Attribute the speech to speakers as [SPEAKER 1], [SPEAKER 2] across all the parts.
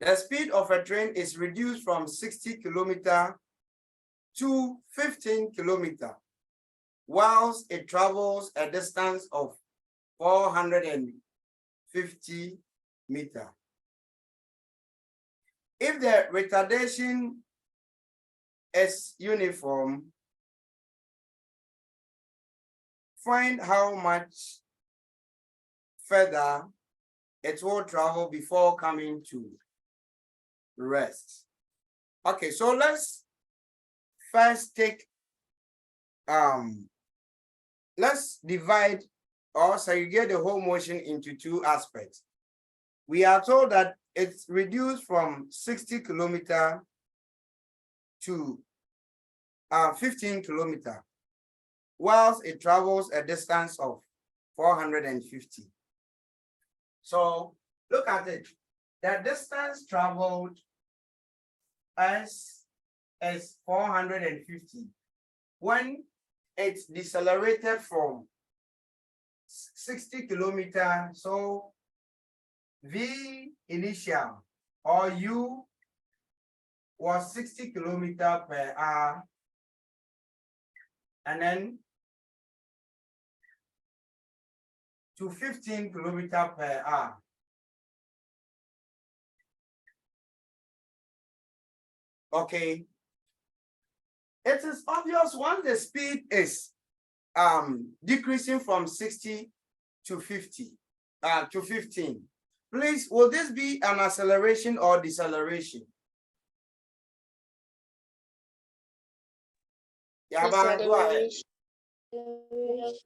[SPEAKER 1] The speed of a train is reduced from 60 kilometers to 15 kilometers, whilst it travels a distance of 450 meters. If the retardation is uniform, find how much further it will travel before coming to rest. Okay, so let's first take, let's divide or segregate the whole motion into two aspects. We are told that it's reduced from 60 kilometers to 15 kilometers, whilst it travels a distance of 450. So look at it. The distance traveled is 450. When it's decelerated from 60 kilometers, so V initial or U was 60 kilometers per hour, and then to 15 kilometers per hour. Okay. It is obvious once the speed is decreasing from 60 to 50 to 15. Please, will this be an acceleration or deceleration? Yeah, go ahead.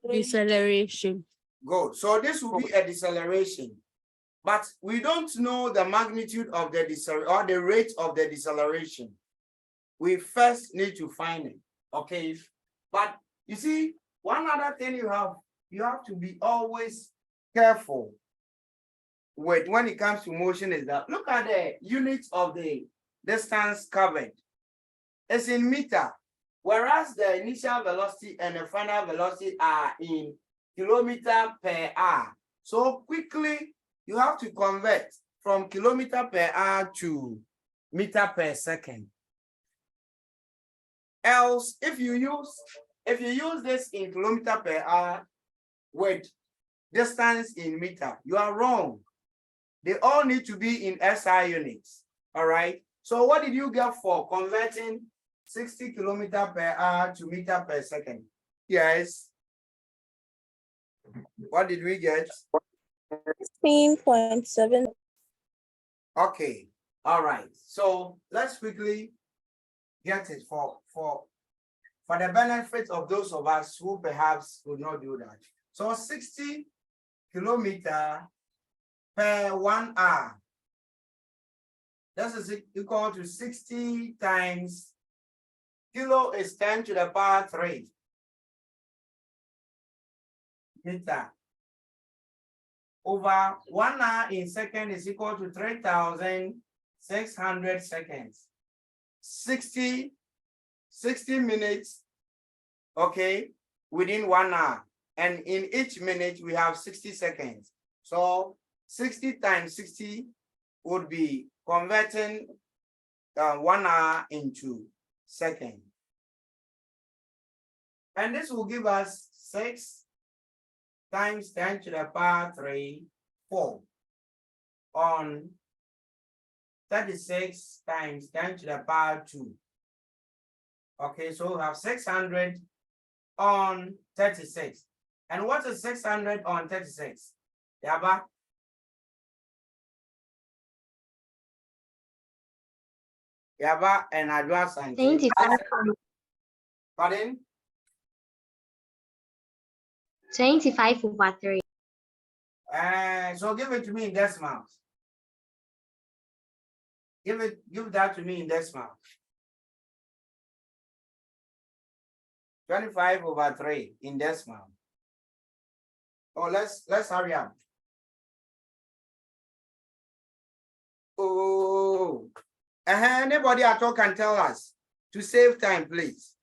[SPEAKER 2] Deceleration.
[SPEAKER 1] Good. So this will be a deceleration, but we don't know the magnitude of the deceleration or the rate of the deceleration. We first need to find it. Okay. But you see, one other thing you have to be always careful with when it comes to motion is that look at the units of the distance covered. It's in meter, whereas the initial velocity and the final velocity are in kilometer per hour. So quickly, you have to convert from kilometer per hour to meter per second. Else, if you use this in kilometer per hour with distance in meter, you are wrong. They all need to be in SI units. All right. So what did you get for converting 60 kilometers per hour to meter per second? Yes. What did we get?
[SPEAKER 3] 16.7.
[SPEAKER 1] Okay. All right. So let's quickly get it for the benefit of those of us who perhaps would not do that. So 60 kilometers per 1 hour. This is equal to 60 times kilo is 10 to the power 3 meter over 1 hour in second is equal to 3,600 seconds. 60 minutes, okay, within 1 hour. And in each minute, we have 60 seconds. So 60 times 60 would be converting 1 hour into seconds. And this will give us 6 times 10 to the power 3, 4 on 36 times 10 to the power 2. Okay, so we have 600 on 36. And what is 600 on 36? Yaba? Yaba and Adwas and
[SPEAKER 2] 25.
[SPEAKER 1] Pardon?
[SPEAKER 2] 25/3.
[SPEAKER 1] So give it to me in decimals. Give that to me in decimals. 25/3 in decimal. Oh, let's hurry up. Oh, anybody at all can tell us to save time, please.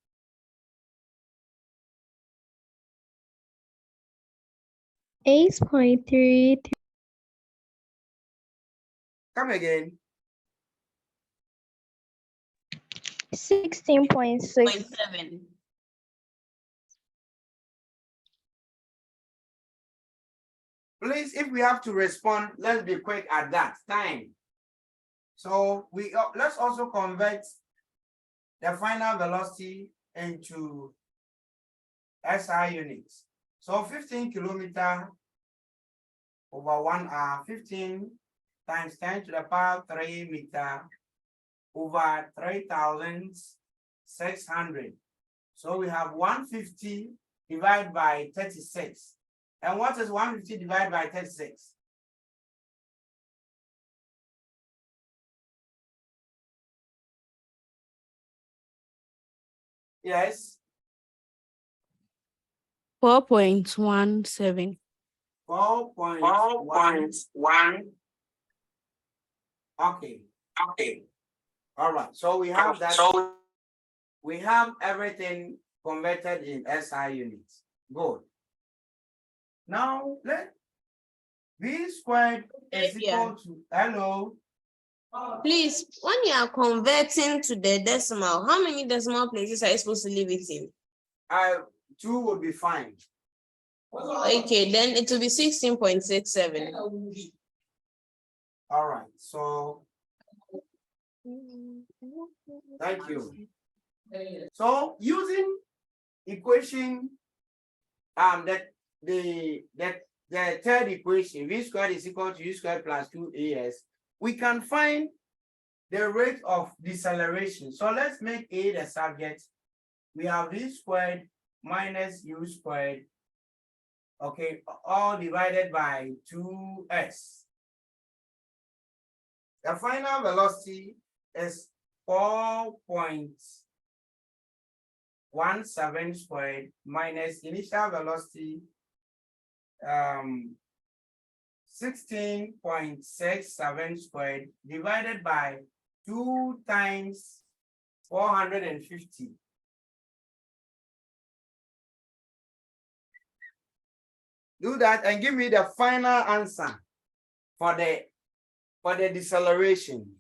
[SPEAKER 3] $8.3.
[SPEAKER 1] Come again.
[SPEAKER 2] 16.6.
[SPEAKER 3] 7.
[SPEAKER 1] Please, if we have to respond, let's be quick at that time. So let's also convert the final velocity into SI units. So 15 kilometer over 1 hour, 15 times 10 to the power 3 meter over 3,600. So we have 150 divided by 36. And what is 150 divided by 36? Yes.
[SPEAKER 3] 4.17.
[SPEAKER 1] 4.1. Okay. All right. So we have that. So we have everything converted in SI units. Good. Now let V squared is equal to, hello.
[SPEAKER 3] Please, when you are converting to the decimal, how many decimal places are you supposed to leave it in?
[SPEAKER 1] 2 will be fine.
[SPEAKER 3] Okay, then it will be 16.67.
[SPEAKER 1] All right. So thank you. So using equation the third equation, V squared is equal to U squared plus 2AS, we can find the rate of deceleration. So let's make A the subject. We have V squared minus U squared, okay, all divided by 2S. The final velocity is 4.17 squared minus initial velocity 16.67 squared divided by 2 times 450. Do that and give me the final answer for the deceleration.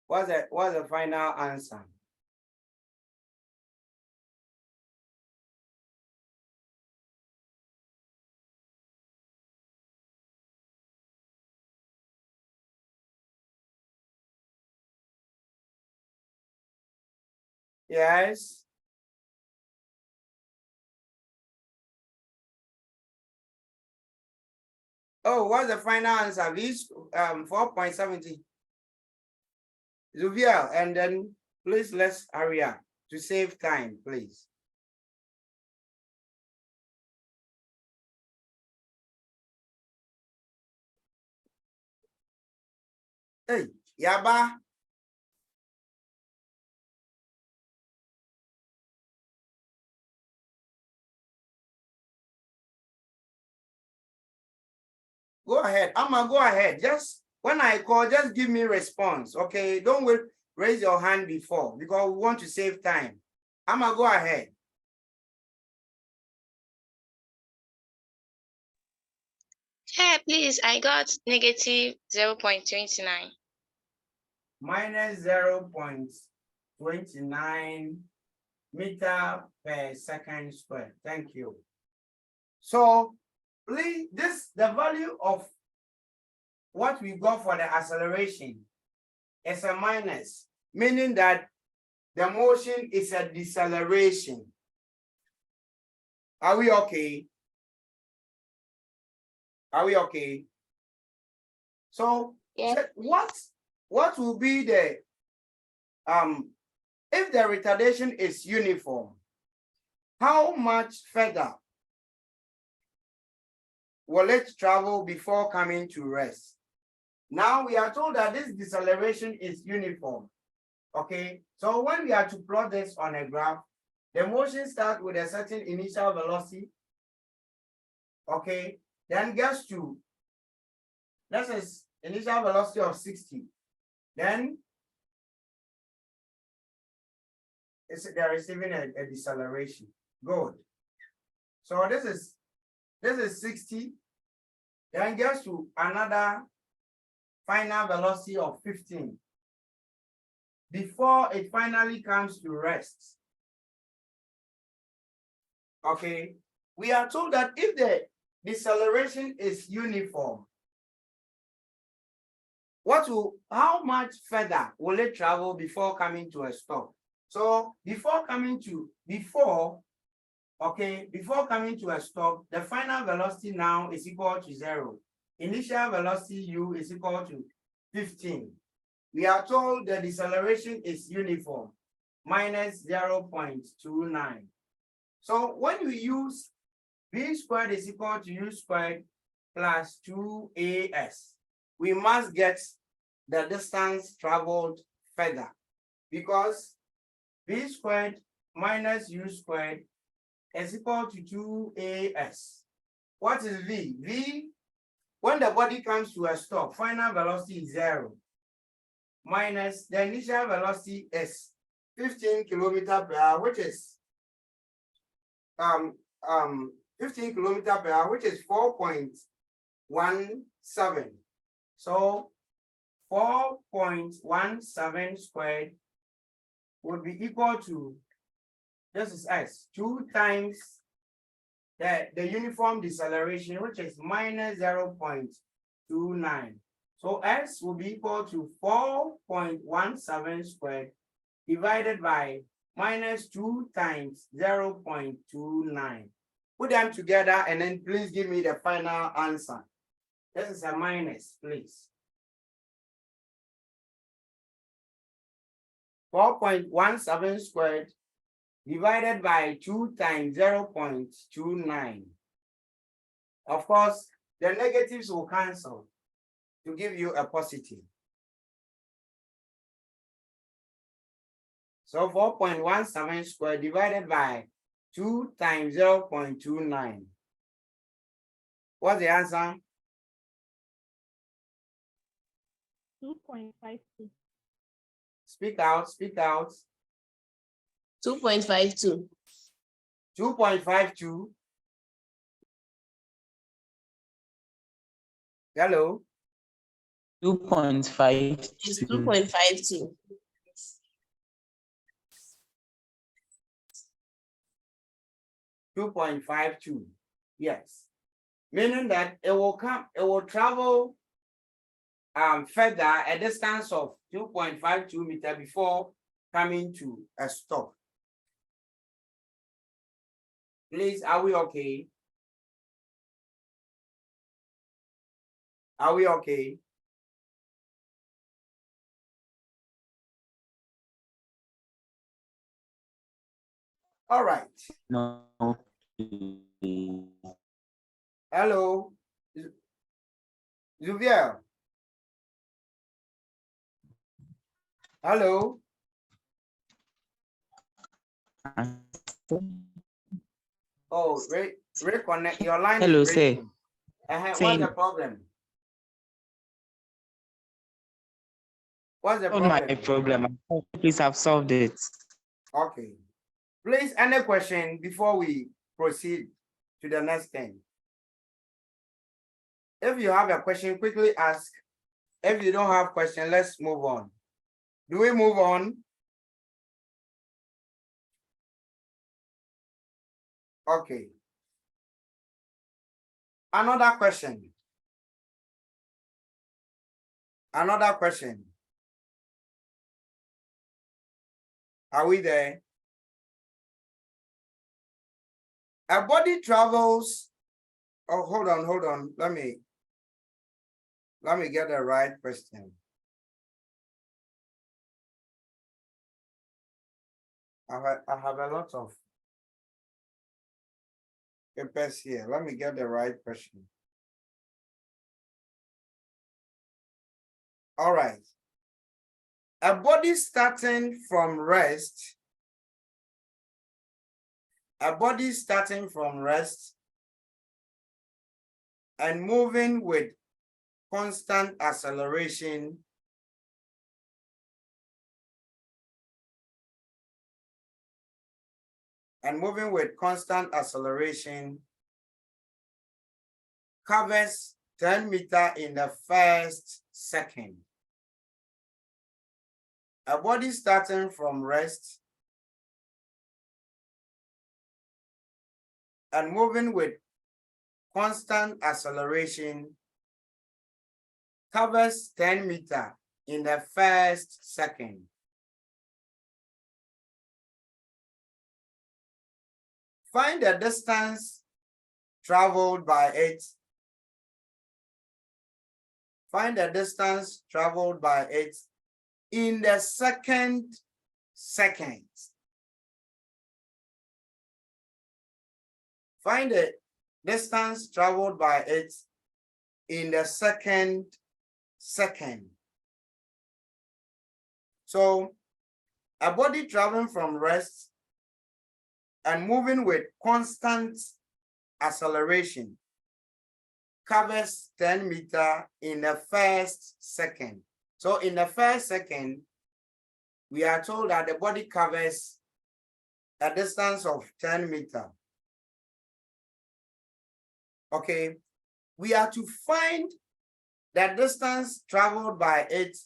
[SPEAKER 1] What's the final answer? Yes. Oh, what's the final answer? This 4.70. Zuviel, and then please let's hurry up to save time, please. Hey, Yaba. Go ahead. Amma, go ahead. Just when I call, just give me response. Okay. Don't wait, raise your hand before because we want to save time. Amma, go ahead.
[SPEAKER 2] Hey, please, I got negative 0.29.
[SPEAKER 1] Minus 0.29 meter per second squared. Thank you. So please, the value of what we got for the acceleration is a minus, meaning that the motion is a deceleration. Are we okay? Are we okay? So
[SPEAKER 2] Yeah.
[SPEAKER 1] what will be the if the retardation is uniform, how much further will it travel before coming to rest? Now we are told that this deceleration is uniform. Okay, so when we are to plot this on a graph, the motion starts with a certain initial velocity. Okay, then gets to, this is initial velocity of 60. Then they're receiving a deceleration. Good. So this is 60. Then gets to another final velocity of 15 before it finally comes to rest. Okay, we are told that if the deceleration is uniform, how much further will it travel before coming to a stop? So before coming to a stop, the final velocity now is equal to 0. Initial velocity u is equal to 15. We are told the deceleration is uniform, minus 0.29. So when we use v squared is equal to u squared plus 2as, we must get the distance traveled further, because v squared minus u squared is equal to 2as. What is v? V, when the body comes to a stop, final velocity is 0, minus the initial velocity is 15 kilometers per hour, which is 15 kilometers per hour, which is 4.17. So 4.17 squared would be equal to, this is s, 2 times the uniform deceleration, which is minus 0.29. So s will be equal to 4.17 squared divided by minus 2 times 0.29. Put them together and then please give me the final answer. This is a minus, please. 4.17 squared divided by 2 times 0.29. Of course, the negatives will cancel to give you a positive. So 4.17 squared divided by 2 times 0.29. What's the answer?
[SPEAKER 4] 2.52.
[SPEAKER 1] Speak out, speak out.
[SPEAKER 3] 2.52.
[SPEAKER 1] 2.52. Hello?
[SPEAKER 5] 2.5.
[SPEAKER 3] It's 2.52.
[SPEAKER 1] .52. Yes. Meaning that it will travel further a distance of 2.52 meters before coming to a stop. Please, are we okay? Are we okay? All right.
[SPEAKER 5] No.
[SPEAKER 1] Hello. Zuviel. Hello. Oh, reconnect. Your line
[SPEAKER 5] Hello,
[SPEAKER 1] is breaking. What's the
[SPEAKER 5] Same.
[SPEAKER 1] problem? What's the
[SPEAKER 5] Not
[SPEAKER 1] problem?
[SPEAKER 5] my problem. Please have solved it.
[SPEAKER 1] Okay. Please, any question before we proceed to the next thing? If you have a question, quickly ask. If you don't have question, let's move on. Do we move on? Okay. Another question. Another question. Are we there? A body travels. Oh, hold on. Let me get the right question. I have a lot of papers here. Let me get the right question. All right. A body starting from rest. A body starting from rest and moving with constant acceleration . and moving with constant acceleration covers 10 meters in the first second. A body starting from rest and moving with constant acceleration covers 10 meters in the first second. Find the distance traveled by it. Find the distance traveled by it in the second second. Find the distance traveled by it in the second second. So a body traveling from rest and moving with constant acceleration covers 10 meters in the first second. So in the first second, we are told that the body covers a distance of 10 meters. Okay, we are to find the distance traveled by it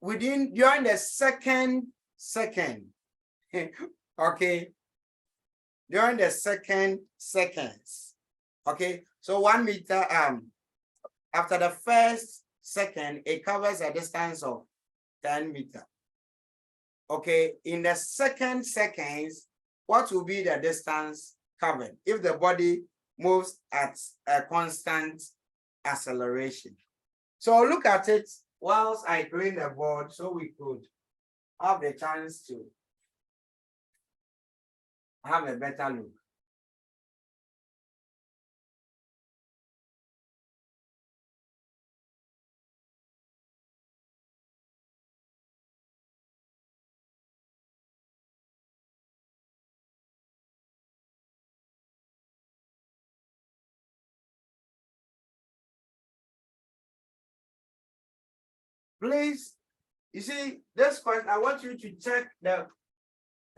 [SPEAKER 1] during the second second. Okay, during the second seconds. Okay, so 1 meter, after the first second, it covers a distance of 10 meters. Okay, in the second seconds, what will be the distance covered if the body moves at a constant acceleration? So look at it whilst I clean the board so we could have the chance to have a better look. Please, you see, this question, I want you to check the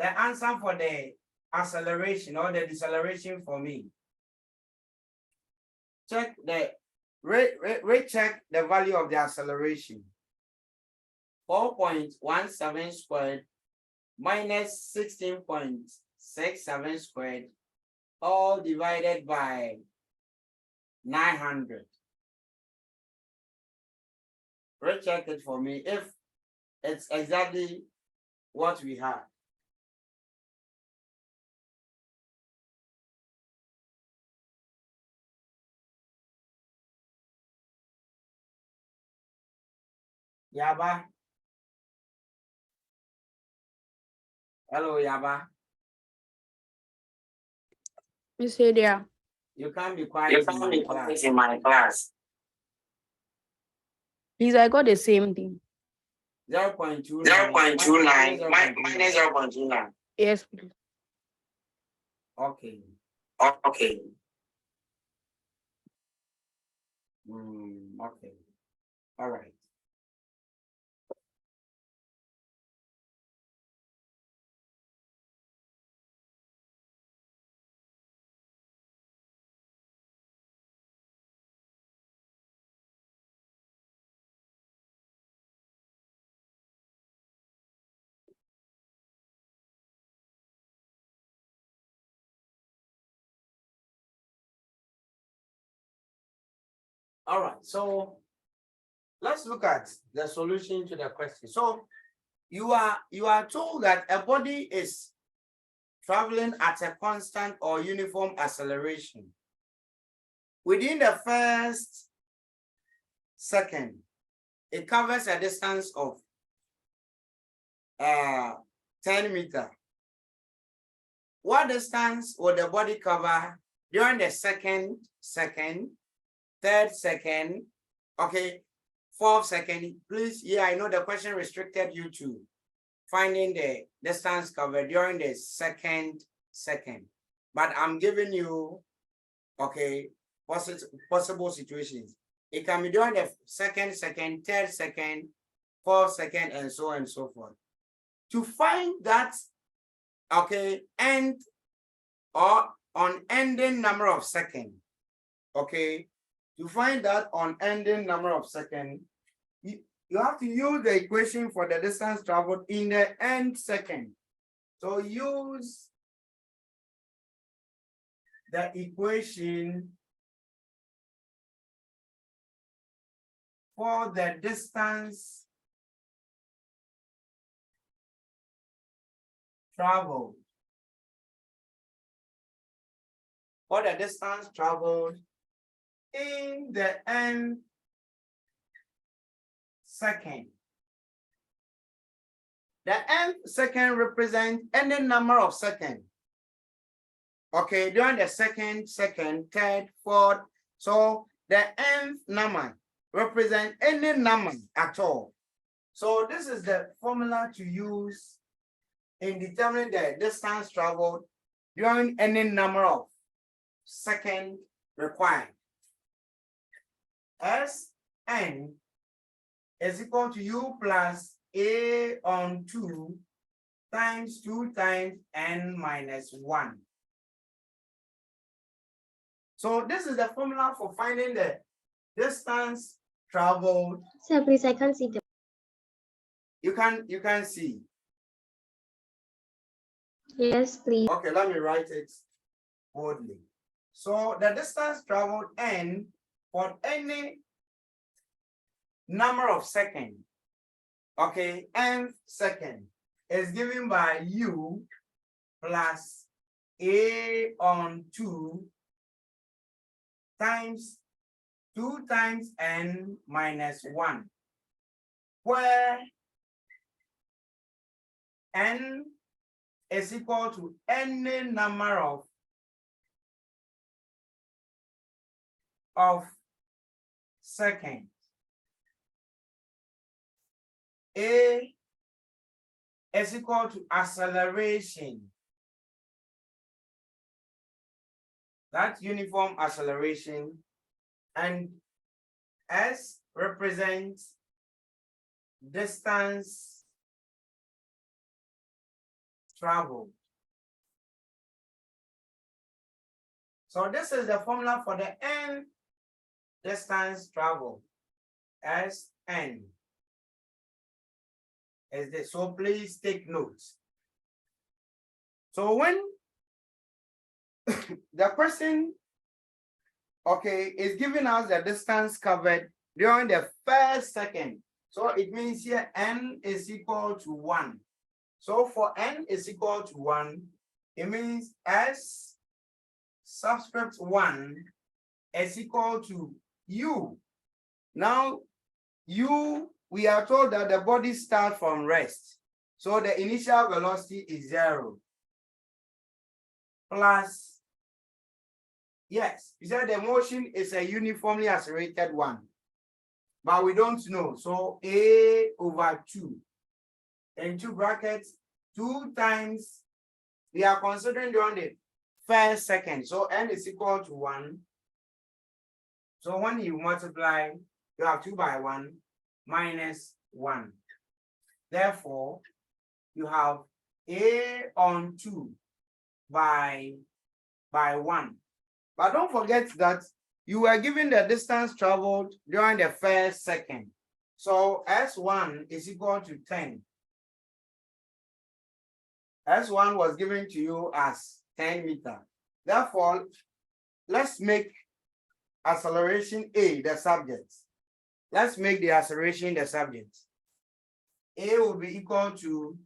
[SPEAKER 1] answer for the acceleration or the deceleration for me. Check the recheck the value of the acceleration. 4.17 squared minus 16.67 squared, all divided by 900. Recheck it for me if it's exactly what we have. Yaba. Hello, Yaba.
[SPEAKER 3] You say there.
[SPEAKER 1] You can't be quiet in my class.
[SPEAKER 3] Please, I got the same thing.
[SPEAKER 1] 0.29.
[SPEAKER 4] 0.29 minus 0.29.
[SPEAKER 3] Yes, please.
[SPEAKER 1] Okay.
[SPEAKER 4] Okay.
[SPEAKER 1] Okay. All right. All right, so let's look at the solution to the question. So you are told that a body is traveling at a constant or uniform acceleration. Within the first second, it covers a distance of 10 meters. What distance will the body cover during the second second, third second, okay, fourth second? Please, yeah, I know the question restricted you to finding the distance covered during the second second, but I'm giving you, okay, possible situations. It can be during the second second, third second, fourth second, and so on and so forth. To find that okay, end or unending number of seconds. Okay, to find that unending number of seconds, you have to use the equation for the distance traveled in the end second. So use the equation for the distance traveled. For the distance traveled in the n second. The nth second represents any number of seconds. Okay, during the second, third, fourth. So the nth number represents any number at all. So this is the formula to use in determining the distance traveled during any number of seconds required. Sn is equal to u plus a on 2 times 2 times n minus 1. So this is the formula for finding the distance traveled.
[SPEAKER 6] Sir, please, I can't see the.
[SPEAKER 1] You can see.
[SPEAKER 6] Yes, please.
[SPEAKER 1] Okay, let me write it boldly. So the distance traveled n for any number of seconds, okay, nth second is given by u plus a on 2 times 2 times n minus 1, where n is equal to any number of seconds. A is equal to acceleration. That's uniform acceleration, and S represents distance traveled. So this is the formula for the n distance traveled. Sn is this. So please take notes. So when the person, okay, is giving us the distance covered during the first second, so it means here n is equal to 1. So for n is equal to 1, it means S subscript 1 is equal to u. Now, u, we are told that the body starts from rest. So the initial velocity is 0. Plus, yes, we said the motion is a uniformly accelerated one, but we don't know. So a over 2 into brackets 2 times, we are considering during the first second. So n is equal to 1. So when you multiply, you have 2 by 1 minus 1. Therefore, you have a on 2 by 1. But don't forget that you were given the distance traveled during the first second. So S1 is equal to 10. S1 was given to you as 10 meters. Therefore, let's make acceleration A the subject. Let's make the acceleration the subject. A will be equal to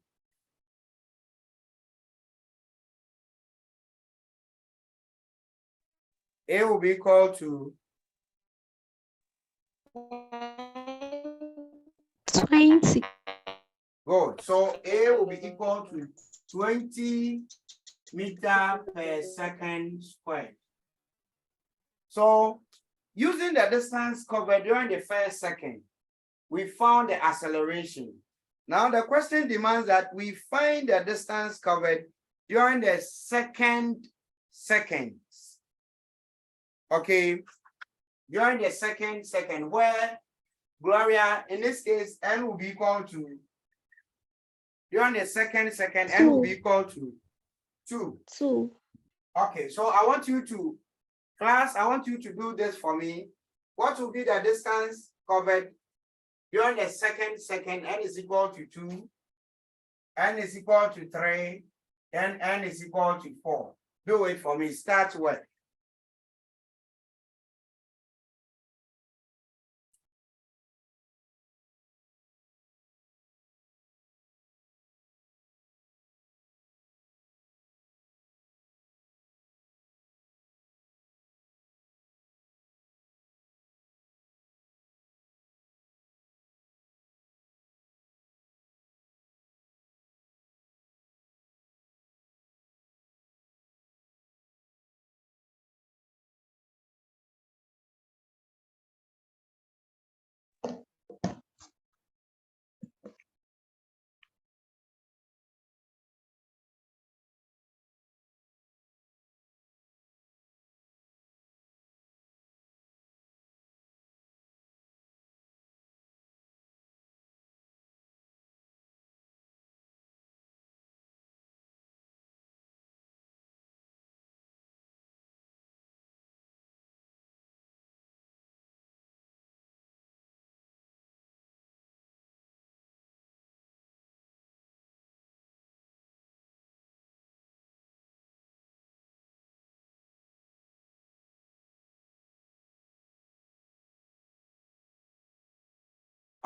[SPEAKER 1] A will be equal to
[SPEAKER 6] 20.
[SPEAKER 1] Good. So A will be equal to 20 meters per second squared. So using the distance covered during the first second, we found the acceleration. Now the question demands that we find the distance covered during the second seconds. Okay, during the second second, where Gloria, in this case, n will be equal to, during the second second, n will be equal to 2.
[SPEAKER 6] 2.
[SPEAKER 1] Okay, so I want you to, class, I want you to do this for me. What will be the distance covered during the second? N is equal to 2, n is equal to 3, then n is equal to 4. Do it for me. Start work.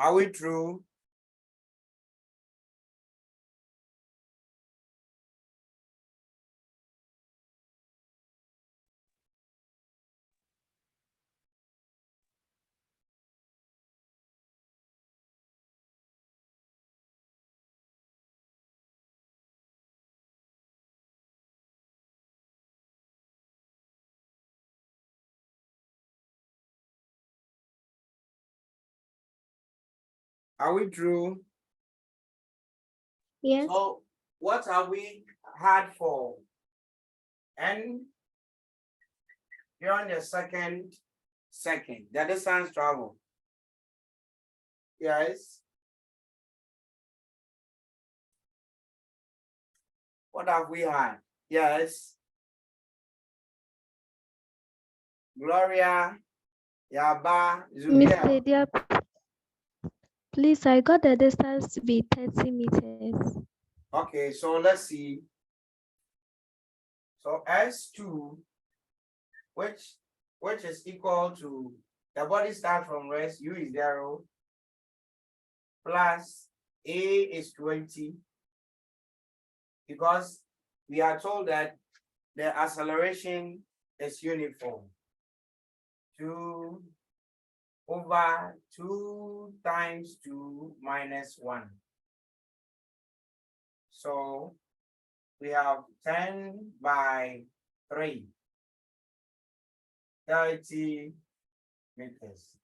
[SPEAKER 1] Are we through? Are we through?
[SPEAKER 6] Yes.
[SPEAKER 1] So what have we had for n during the second? The distance travel. Yes. What have we had? Yes. Gloria, Yaba, Zulia.
[SPEAKER 6] Mr. Diab, please, I got the distance to be 30 meters.
[SPEAKER 1] Okay, so let's see. So S2, which is equal to the body start from rest, U is 0, plus A is 20, because we are told that the acceleration is uniform. 2 over 2 times 2 minus 1. So we have 10 by 3, 30 meters.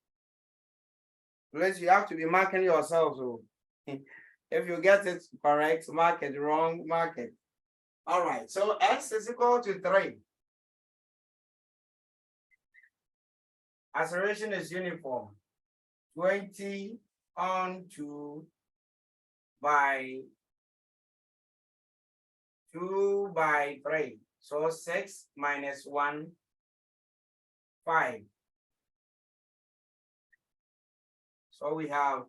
[SPEAKER 1] Please, you have to be marking yourself. So if you get it correct, mark it. Wrong, mark it. All right, so S is equal to 3. Acceleration is uniform. 20 on 2 by 2 by 3. So 6 minus 1, 5. So we have,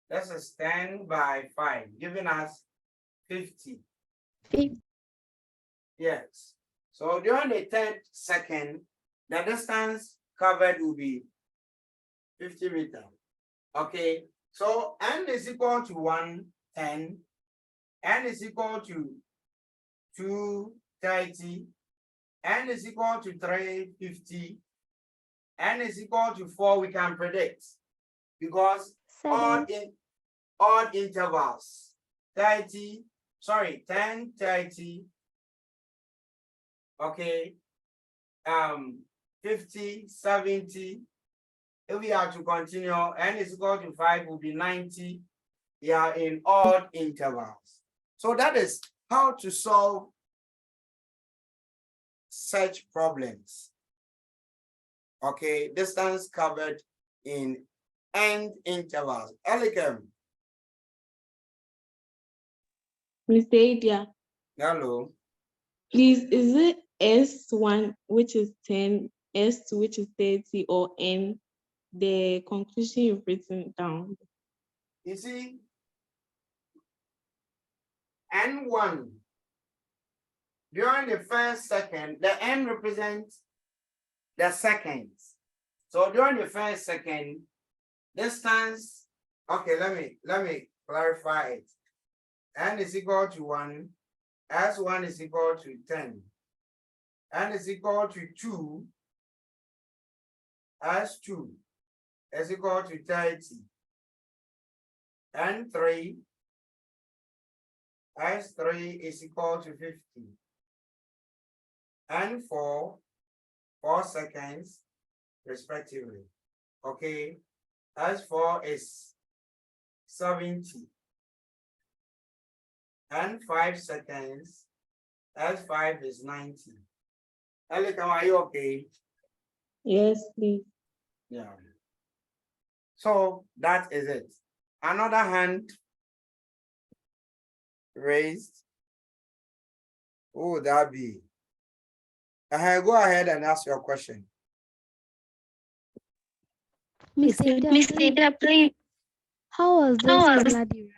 [SPEAKER 1] this is 10 by 5, giving us 50.
[SPEAKER 6] 50.
[SPEAKER 1] Yes. So during the 10th second, the distance covered will be 50 meters. Okay. So n is equal to 110. N is equal to 230. N is equal to 350. N is equal to 4. We can predict because
[SPEAKER 6] 7.
[SPEAKER 1] odd intervals. 10, 30. Okay. 50, 70. If we are to continue, n is equal to 5 will be 90. They are in odd intervals. So that is how to solve such problems. Okay, distance covered in end intervals. Elikem.
[SPEAKER 3] Mr. Idia,
[SPEAKER 1] Hello.
[SPEAKER 7] Please, is it S1, which is 10, S2, which is 30, or N, the conclusion you've written down?
[SPEAKER 1] You see, N1, during the first second, the N represents the seconds. So during the first second, distance, okay, let me clarify it. N is equal to 1, S1 is equal to 10, N is equal to 2, S2 is equal to 30, N3, S3 is equal to 50, N4, 4 seconds respectively. Okay, S4 is 70, N5 seconds, S5 is 90. Elikam, are you okay?
[SPEAKER 7] Yes, please.
[SPEAKER 1] Yeah. So that is it. Another hand raised. Who would that be? Go ahead and ask your question.
[SPEAKER 6] Mr. Ida, please. How was this formula derived?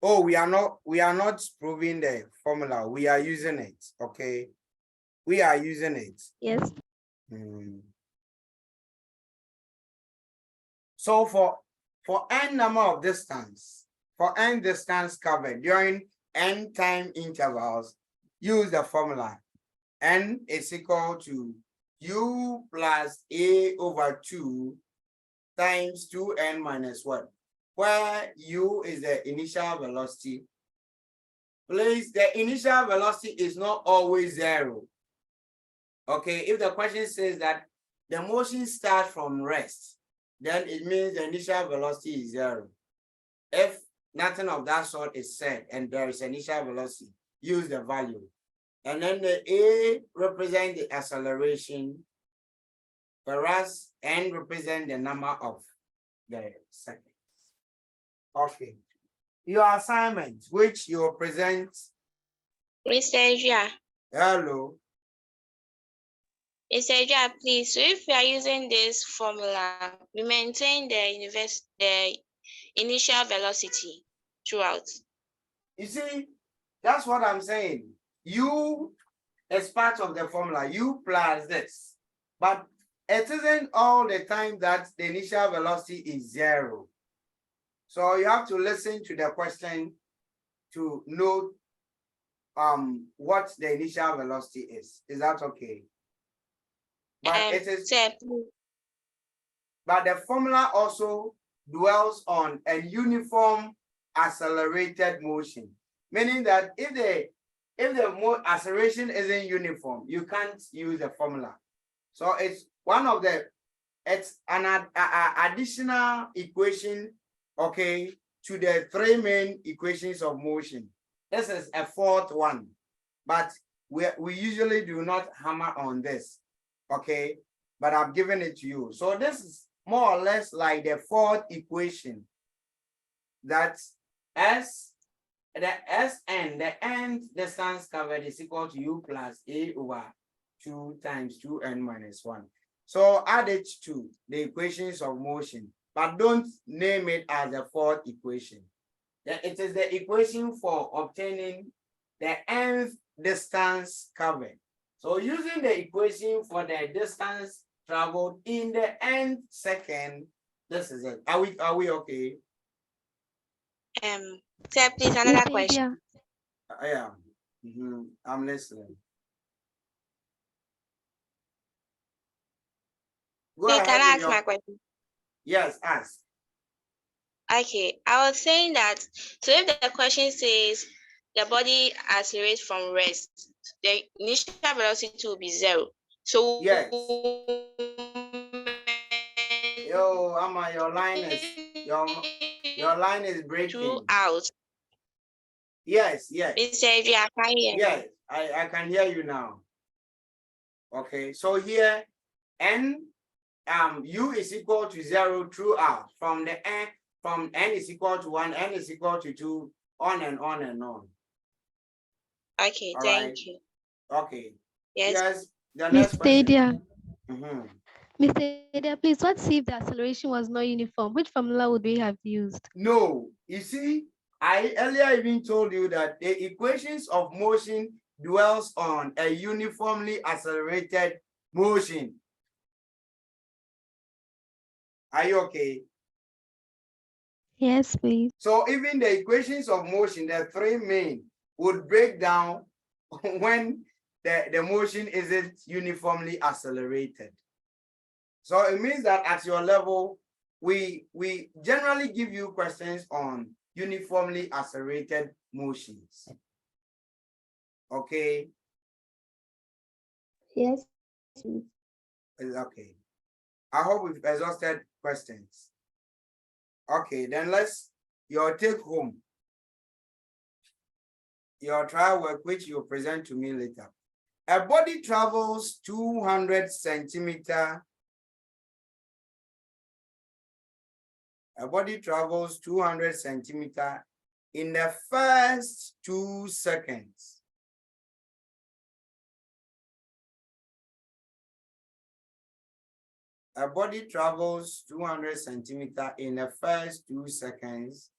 [SPEAKER 1] Oh, we are not proving the formula. We are using it. Okay. We are using it.
[SPEAKER 6] Yes.
[SPEAKER 1] So for n number of distance, for n distance covered during n time intervals, use the formula. N is equal to u plus a over 2 times 2n minus 1, where u is the initial velocity. Please, the initial velocity is not always 0. Okay, if the question says that the motion starts from rest, then it means the initial velocity is 0. If nothing of that sort is said and there is initial velocity, use the value. And then the A represents the acceleration, whereas N represents the number of the seconds. Okay. Your assignment, which you will present.
[SPEAKER 2] Mr. Ejia.
[SPEAKER 1] Hello.
[SPEAKER 2] Mr. Ejia, please. So if we are using this formula, we maintain the initial velocity throughout.
[SPEAKER 1] You see, that's what I'm saying. U is part of the formula, U plus this. But it isn't all the time that the initial velocity is 0. So you have to listen to the question to know what the initial velocity is. Is that okay? But it is. But the formula also dwells on a uniform accelerated motion, meaning that if the acceleration isn't uniform, you can't use the formula. So it's one of the, it's an additional equation, okay, to the 3 main equations of motion. This is a 4th one, but we usually do not hammer on this, okay, but I've given it to you. So this is more or less like the 4th equation, that the Sn, the end distance covered, is equal to u plus a over 2 times 2n minus 1. So add it to the equations of motion, but don't name it as the 4th equation. It is the equation for obtaining the nth distance covered. So using the equation for the distance traveled in the nth second, this is it. Are we okay?
[SPEAKER 2] Sir, please, another question.
[SPEAKER 1] Yeah. I'm listening.
[SPEAKER 2] Please, can I ask my question?
[SPEAKER 1] Yes, ask.
[SPEAKER 2] Okay, I was saying that, so if the question says the body accelerates from rest, the initial velocity will be 0. So
[SPEAKER 1] yes. Yo, Amma, your line is breaking.
[SPEAKER 2] Throughout.
[SPEAKER 1] Yes.
[SPEAKER 2] Yes,
[SPEAKER 1] I can hear you now. Okay, so here n u is equal to 0 throughout, from the n, from n is equal to 1, n is equal to 2, on and on and on.
[SPEAKER 2] Okay,
[SPEAKER 1] All
[SPEAKER 2] thank
[SPEAKER 1] right.
[SPEAKER 2] you.
[SPEAKER 1] Okay.
[SPEAKER 2] Yes.
[SPEAKER 1] Yes. The
[SPEAKER 6] Miss
[SPEAKER 1] next question.
[SPEAKER 6] Stadia,
[SPEAKER 1] Mhm.
[SPEAKER 6] Miss Stadia, please, what if the acceleration was not uniform? Which formula would we have used?
[SPEAKER 1] No, you see, I earlier even told you that the equations of motion dwells on a uniformly accelerated motion. Are you okay?
[SPEAKER 6] Yes, please.
[SPEAKER 1] So even the equations of motion, the three main, would break down when the motion isn't uniformly accelerated. So it means that at your level, we generally give you questions on uniformly accelerated motions. Okay.
[SPEAKER 6] Yes.
[SPEAKER 1] Okay. I hope we've exhausted questions. Okay, then let's your take home. Your trial work, which you present to me later. A body travels 200 centimeter. A body travels 200 centimeter in the first 2 seconds. A body travels 200 centimeter in the first 2 seconds